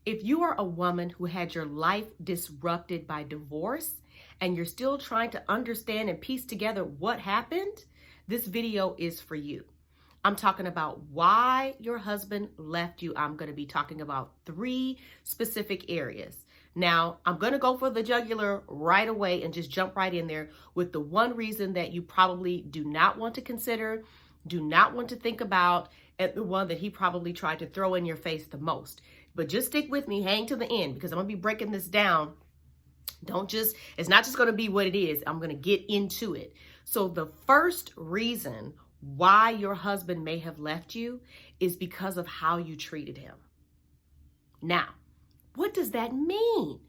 If you are a woman who had your life disrupted by divorce and you're still trying to understand and piece together what happened, this video is for you. I'm talking about why your husband left you. I'm going to be talking about 3 specific areas. Now, I'm going to go for the jugular right away and just jump right in there with the one reason that you probably do not want to consider, do not want to think about, and the one that he probably tried to throw in your face the most. But just stick with me, hang to the end, because I'm going to be breaking this down. It's not just going to be what it is. I'm going to get into it. So the first reason why your husband may have left you is because of how you treated him. Now, what does that mean?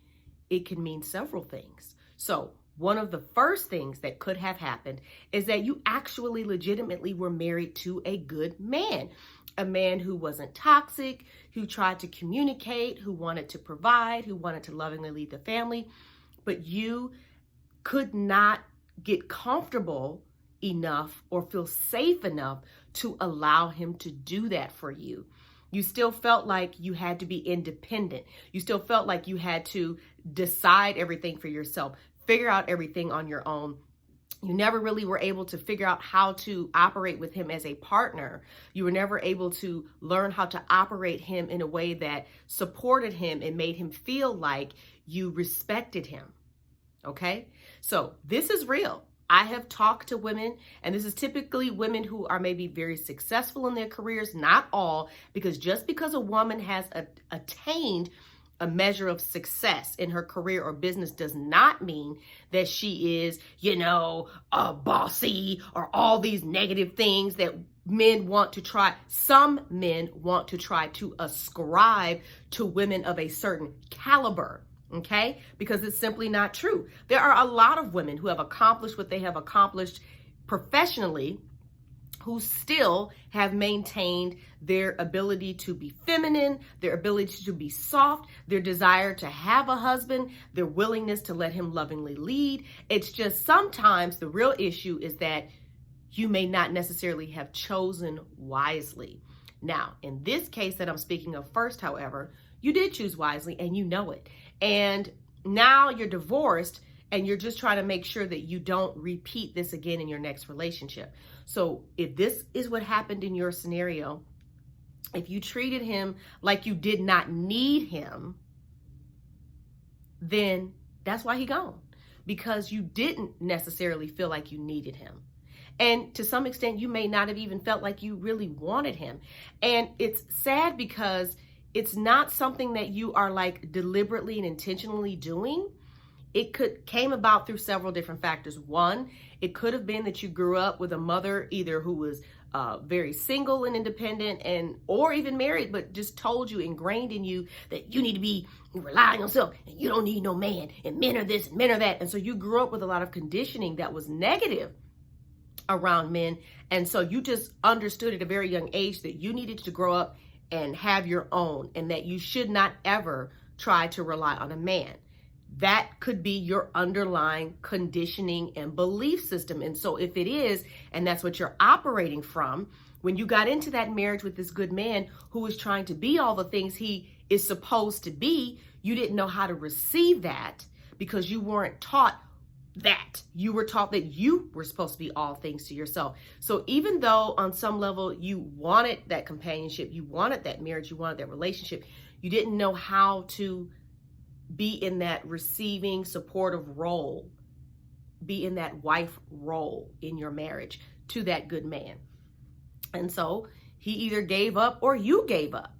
It can mean several things. So one of the first things that could have happened is that you actually legitimately were married to a good man, a man who wasn't toxic, who tried to communicate, who wanted to provide, who wanted to lovingly lead the family, but you could not get comfortable enough or feel safe enough to allow him to do that for you. You still felt like you had to be independent. You still felt like you had to decide everything for yourself, figure out everything on your own. You never really were able to figure out how to operate with him as a partner. You were never able to learn how to operate him in a way that supported him and made him feel like you respected him. Okay? So this is real. I have talked to women, and this is typically women who are maybe very successful in their careers, not all, because just because a woman has attained a measure of success in her career or business does not mean that she is, bossy or all these negative things that men want to try. Some men want to try to ascribe to women of a certain caliber. Okay? Because it's simply not true. There are a lot of women who have accomplished what they have accomplished professionally who still have maintained their ability to be feminine, their ability to be soft, their desire to have a husband, their willingness to let him lovingly lead. It's just sometimes the real issue is that you may not necessarily have chosen wisely. Now, in this case that I'm speaking of first, however, you did choose wisely and you know it. And now you're divorced and you're just trying to make sure that you don't repeat this again in your next relationship. So if this is what happened in your scenario, if you treated him like you did not need him, then that's why he gone. Because you didn't necessarily feel like you needed him. And to some extent, you may not have even felt like you really wanted him. And it's sad because it's not something that you are like deliberately and intentionally doing. It came about through several different factors. One, it could have been that you grew up with a mother either who was very single and independent or even married, but just told you, ingrained in you that you need to be relying on yourself and you don't need no man and men are this and men are that. And so you grew up with a lot of conditioning that was negative around men. And so you just understood at a very young age that you needed to grow up and have your own, and that you should not ever try to rely on a man. That could be your underlying conditioning and belief system. And so if it is, and that's what you're operating from, when you got into that marriage with this good man who was trying to be all the things he is supposed to be, you didn't know how to receive that because you weren't taught that. You were taught that you were supposed to be all things to yourself. So even though on some level you wanted that companionship, you wanted that marriage, you wanted that relationship, you didn't know how to be in that receiving, supportive role, be in that wife role in your marriage to that good man. And so he either gave up or you gave up.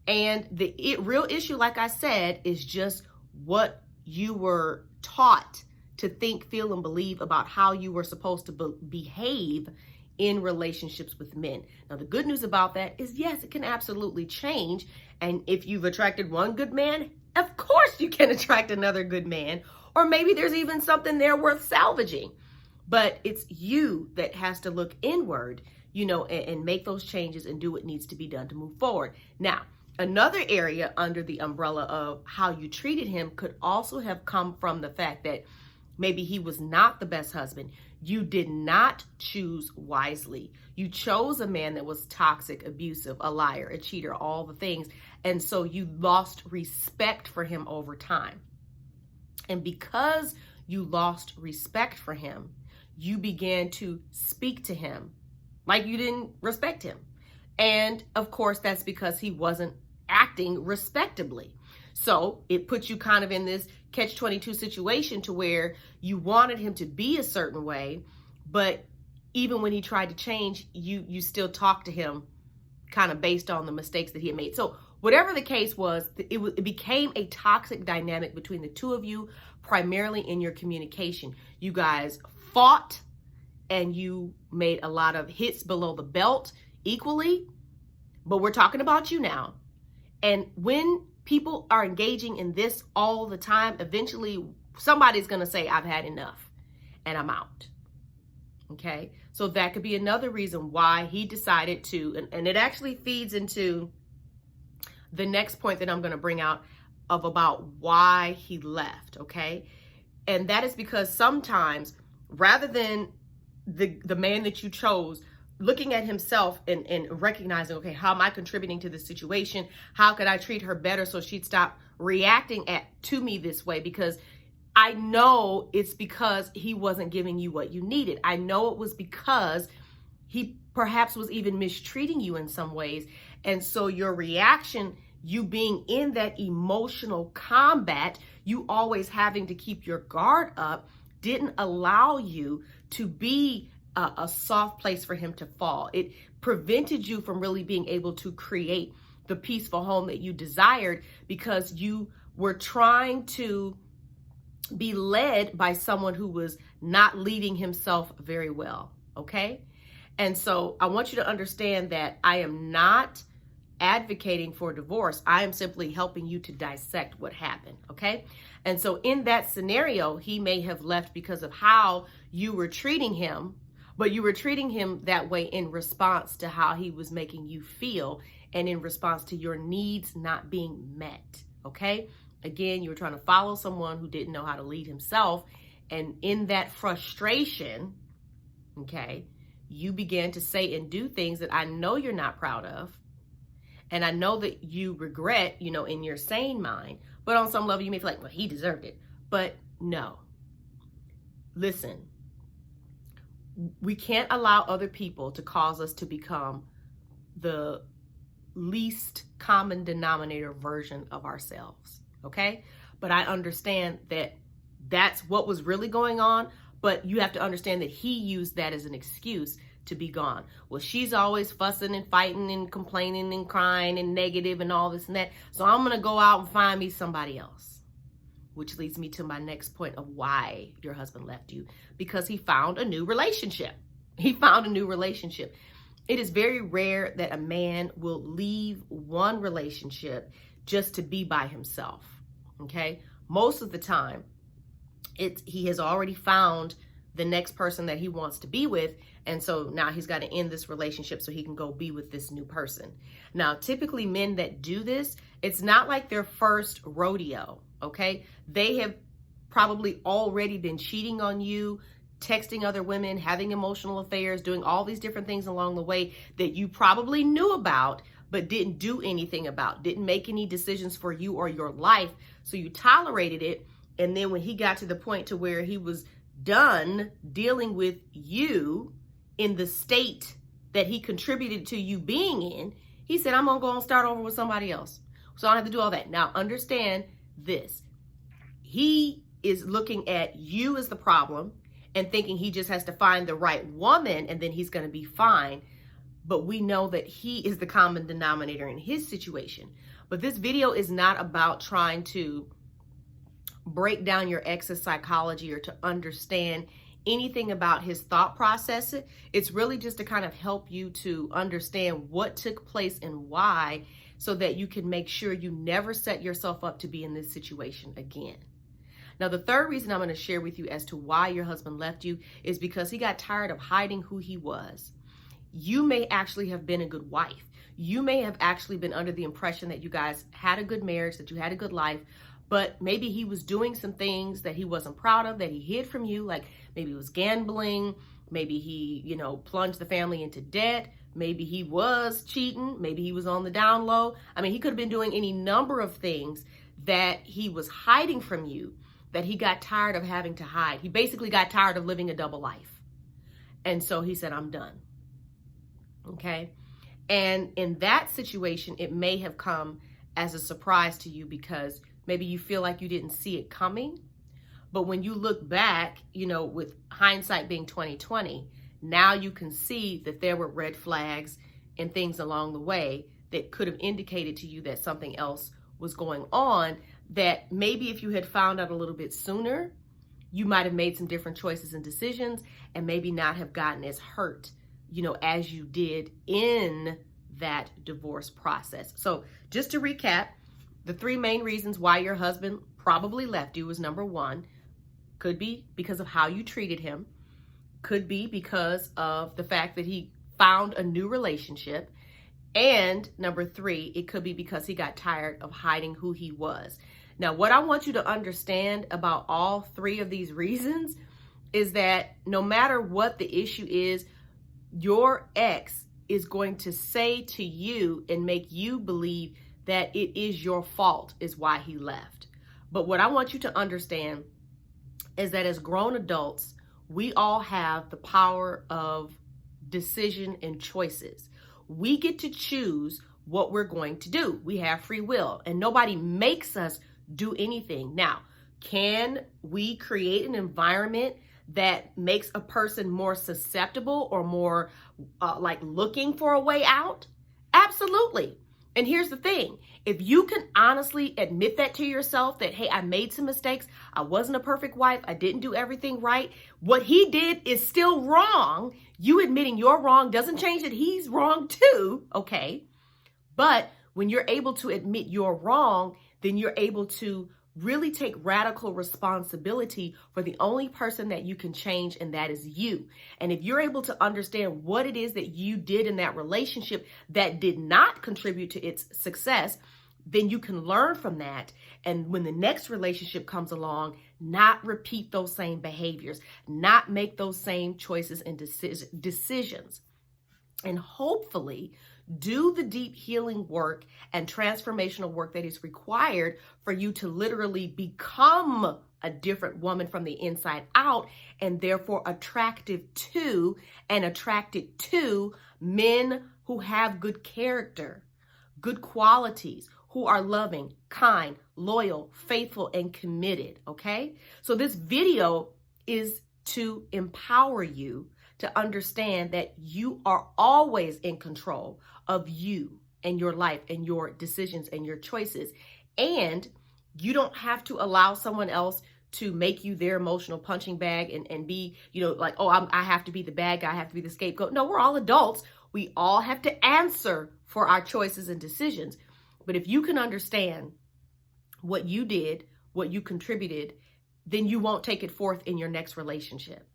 And the real issue, like I said, is just what you were taught to think, feel, and believe about how you were supposed to behave in relationships with men. Now, the good news about that is, yes, it can absolutely change. And if you've attracted one good man, of course you can attract another good man. Or maybe there's even something there worth salvaging. But it's you that has to look inward, and make those changes and do what needs to be done to move forward. Now, another area under the umbrella of how you treated him could also have come from the fact that maybe he was not the best husband. You did not choose wisely. You chose a man that was toxic, abusive, a liar, a cheater, all the things. And so you lost respect for him over time. And because you lost respect for him, you began to speak to him like you didn't respect him. And of course, that's because he wasn't acting respectably. So it puts you kind of in this catch-22 situation to where you wanted him to be a certain way, but even when he tried to change, you still talked to him kind of based on the mistakes that he had made. So whatever the case was, it became a toxic dynamic between the two of you, primarily in your communication. You guys fought and you made a lot of hits below the belt equally, but we're talking about you now. And when people are engaging in this all the time, eventually somebody's going to say, I've had enough and I'm out. Okay. So that could be another reason why he decided to, and it actually feeds into the next point that I'm going to bring out of about why he left. Okay. And that is because sometimes rather than the man that you chose looking at himself and recognizing, okay, how am I contributing to this situation? How could I treat her better so she'd stop reacting to me this way? Because I know it's because he wasn't giving you what you needed. I know it was because he perhaps was even mistreating you in some ways. And so your reaction, you being in that emotional combat, you always having to keep your guard up, didn't allow you to be a soft place for him to fall. It prevented you from really being able to create the peaceful home that you desired because you were trying to be led by someone who was not leading himself very well. Okay. And so I want you to understand that I am not advocating for divorce. I am simply helping you to dissect what happened. Okay. And so in that scenario, he may have left because of how you were treating him, but you were treating him that way in response to how he was making you feel and in response to your needs not being met. Okay. Again, you were trying to follow someone who didn't know how to lead himself. And in that frustration, okay, you began to say and do things that I know you're not proud of. And I know that you regret, in your sane mind, but on some level you may feel like, well, he deserved it. But no, listen, we can't allow other people to cause us to become the least common denominator version of ourselves. Okay. But I understand that that's what was really going on. But you have to understand that he used that as an excuse to be gone. Well, she's always fussing and fighting and complaining and crying and negative and all this and that. So I'm going to go out and find me somebody else, which leads me to my next point of why your husband left you, because he found a new relationship. He found a new relationship. It is very rare that a man will leave one relationship just to be by himself. Okay. Most of the time he has already found the next person that he wants to be with. And so now he's got to end this relationship so he can go be with this new person. Now, typically men that do this, it's not like their first rodeo. Okay. They have probably already been cheating on you, texting other women, having emotional affairs, doing all these different things along the way that you probably knew about, but didn't do anything about, didn't make any decisions for you or your life. So you tolerated it. And then when he got to the point to where he was done dealing with you in the state that he contributed to you being in, he said, I'm going to go and start over with somebody else. So I don't have to do all that. Now, understand this. He is looking at you as the problem and thinking he just has to find the right woman and then he's going to be fine. But we know that he is the common denominator in his situation. But this video is not about trying to break down your ex's psychology or to understand anything about his thought process. It's really just to kind of help you to understand what took place and why, so that you can make sure you never set yourself up to be in this situation again. Now, the third reason I'm going to share with you as to why your husband left you is because he got tired of hiding who he was. You may actually have been a good wife. You may have actually been under the impression that you guys had a good marriage, that you had a good life, but maybe he was doing some things that he wasn't proud of, that he hid from you, like maybe he was gambling, maybe he, plunged the family into debt, Maybe he was cheating. Maybe he was on the down low. I mean, he could have been doing any number of things that he was hiding from you that he got tired of having to hide. He basically got tired of living a double life. And so he said, I'm done. Okay. And in that situation, it may have come as a surprise to you because maybe you feel like you didn't see it coming. But when you look back, you know, with hindsight being 20/20, now you can see that there were red flags and things along the way that could have indicated to you that something else was going on, that maybe if you had found out a little bit sooner, you might have made some different choices and decisions and maybe not have gotten as hurt, you know, as you did in that divorce process. So just to recap, the 3 main reasons why your husband probably left you was: number 1, could be because of how you treated him, could be because of the fact that he found a new relationship, and number 3, it could be because he got tired of hiding who he was. Now, what I want you to understand about all 3 of these reasons is that no matter what the issue is, your ex is going to say to you and make you believe that it is your fault is why he left. But what I want you to understand is that as grown adults, we all have the power of decision and choices. We get to choose what we're going to do. We have free will, and nobody makes us do anything. Now, can we create an environment that makes a person more susceptible or more like looking for a way out? Absolutely. And here's the thing. If you can honestly admit that to yourself, that, hey, I made some mistakes. I wasn't a perfect wife. I didn't do everything right. What he did is still wrong. You admitting you're wrong doesn't change that he's wrong too. Okay. But when you're able to admit you're wrong, then you're able to really take radical responsibility for the only person that you can change, and that is you. And if you're able to understand what it is that you did in that relationship that did not contribute to its success, then you can learn from that. And when the next relationship comes along, not repeat those same behaviors, not make those same choices and decisions. And hopefully do the deep healing work and transformational work that is required for you to literally become a different woman from the inside out, and therefore attracted to men who have good character, good qualities, who are loving, kind, loyal, faithful, and committed. Okay? So this video is to empower you to understand that you are always in control of you and your life and your decisions and your choices. And you don't have to allow someone else to make you their emotional punching bag and be, you know, like, oh, I have to be the bad guy, I have to be the scapegoat. No, we're all adults. We all have to answer for our choices and decisions. But if you can understand what you did, what you contributed, then you won't take it forth in your next relationship.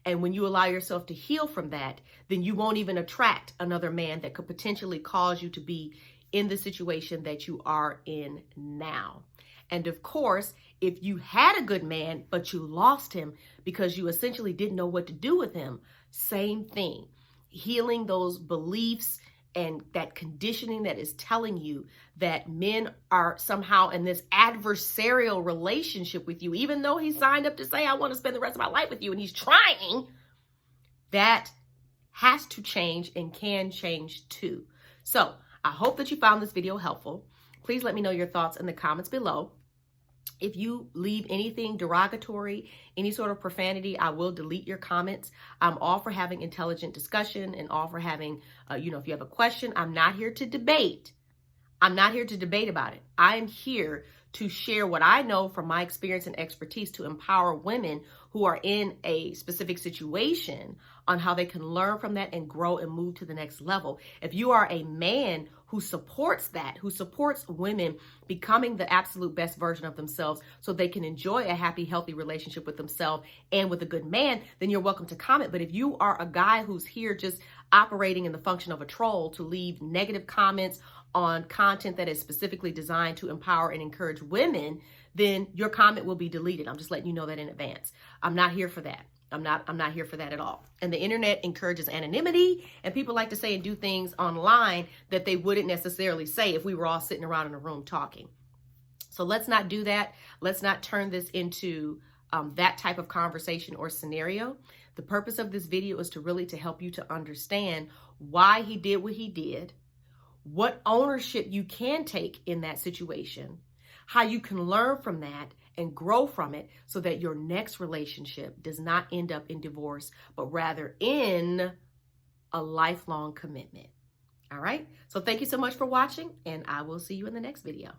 And when you allow yourself to heal from that, then you won't even attract another man that could potentially cause you to be in the situation that you are in now. And of course, if you had a good man, but you lost him because you essentially didn't know what to do with him, same thing. Healing those beliefs and that conditioning that is telling you that men are somehow in this adversarial relationship with you, even though he signed up to say, I want to spend the rest of my life with you, and he's trying, that has to change and can change too. So I hope that you found this video helpful. Please let me know your thoughts in the comments below. If you leave anything derogatory, any sort of profanity, I will delete your comments. I'm all for having intelligent discussion and all for having, if you have a question. I'm not here to debate. I'm not here to debate about it. I am here to share what I know from my experience and expertise to empower women who are in a specific situation on how they can learn from that and grow and move to the next level. If you are a man who supports that, who supports women becoming the absolute best version of themselves so they can enjoy a happy, healthy relationship with themselves and with a good man, then you're welcome to comment. But if you are a guy who's here just operating in the function of a troll to leave negative comments on content that is specifically designed to empower and encourage women, then your comment will be deleted. I'm just letting you know that in advance. I'm not here for that. I'm not here for that at all. And the internet encourages anonymity, and people like to say and do things online that they wouldn't necessarily say if we were all sitting around in a room talking. So let's not do that. Let's not turn this into that type of conversation or scenario. The purpose of this video is to help you to understand why he did what he did, what ownership you can take in that situation, how you can learn from that and grow from it so that your next relationship does not end up in divorce, but rather in a lifelong commitment. All right. So thank you so much for watching, and I will see you in the next video.